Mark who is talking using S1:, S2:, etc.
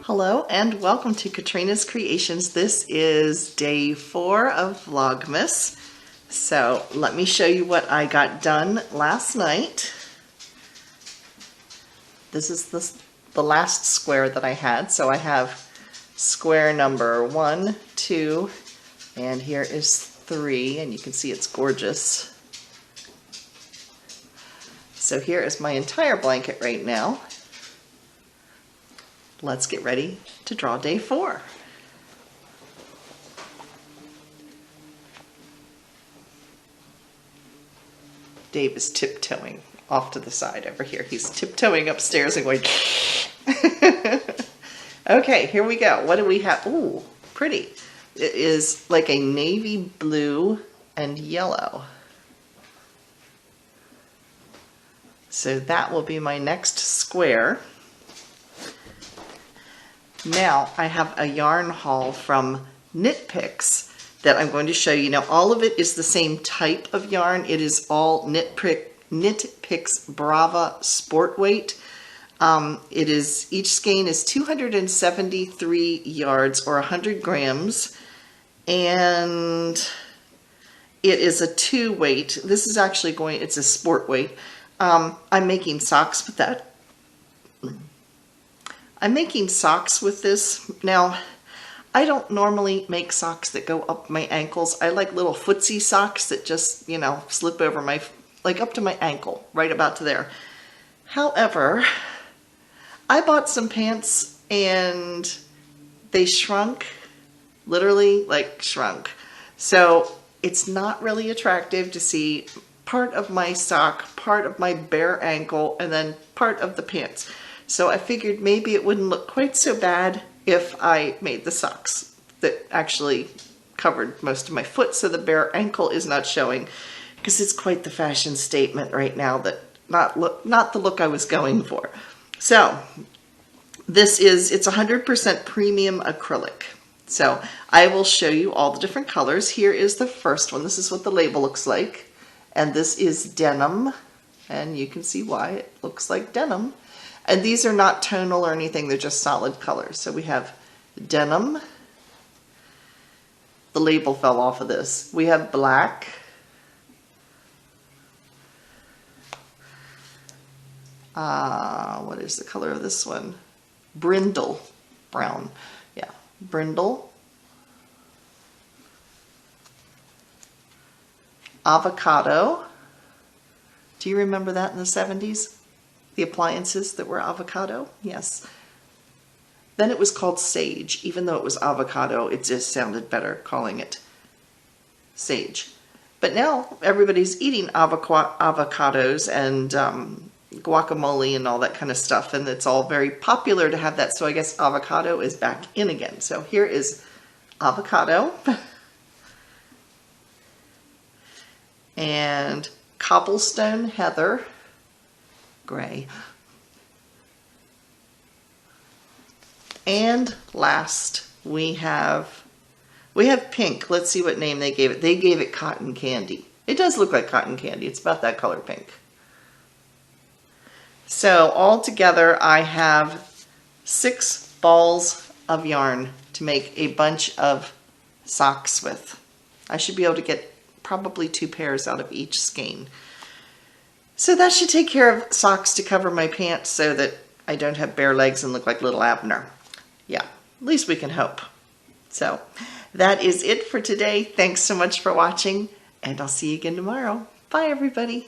S1: Hello and welcome to Katrina's Creations. This is day 4 of Vlogmas. So let me show you what I got done last night. This is the last square that I had. So I have square number 1, 2, and here is 3, and you can see it's gorgeous. So here is my entire blanket right now. Let's get ready to draw day 4. Dave is tiptoeing off to the side over here. He's tiptoeing upstairs and going, okay, here we go. What do we have? Ooh, pretty. It is like a navy blue and yellow. So that will be my next square. Now I have a yarn haul from Knit Picks that I'm going to show you. Now all of it is the same type of yarn. It is all Knit Picks Brava Sport Weight. Each skein is 273 yards or 100 grams, and it is a 2 weight. This is actually it's a sport weight. I'm making socks with that. I'm making socks with this. Now, I don't normally make socks that go up my ankles. I like little footsie socks that just, slip over like up to my ankle, right about to there. However, I bought some pants and they shrunk, literally like shrunk. So it's not really attractive to see part of my sock, part of my bare ankle, and then part of the pants. So I figured maybe it wouldn't look quite so bad if I made the socks that actually covered most of my foot so the bare ankle is not showing, because it's quite the fashion statement right now that not the look I was going for. So it's 100% premium acrylic. So I will show you all the different colors. Here is the first one. This is what the label looks like. And this is denim. And you can see why it looks like denim. And these are not tonal or anything, they're just solid colors. So we have denim. The label fell off of this. We have black. What is the color of this one? Brindle brown. Yeah, brindle. Avocado. Do you remember that in the 70s? The appliances that were avocado? Yes. Then it was called sage. Even though it was avocado, it just sounded better calling it sage. But now everybody's eating avocados and guacamole and all that kind of stuff, and it's all very popular to have that, so I guess avocado is back in again. So here is avocado and cobblestone heather. Gray. And last we have pink. Let's see what name they gave it. They gave it cotton candy. It does look like cotton candy. It's about that color pink. So all together I have 6 balls of yarn to make a bunch of socks with. I should be able to get probably 2 pairs out of each skein. So that should take care of socks to cover my pants so that I don't have bare legs and look like little Abner. Yeah, at least we can hope. So that is it for today. Thanks so much for watching, and I'll see you again tomorrow. Bye, everybody.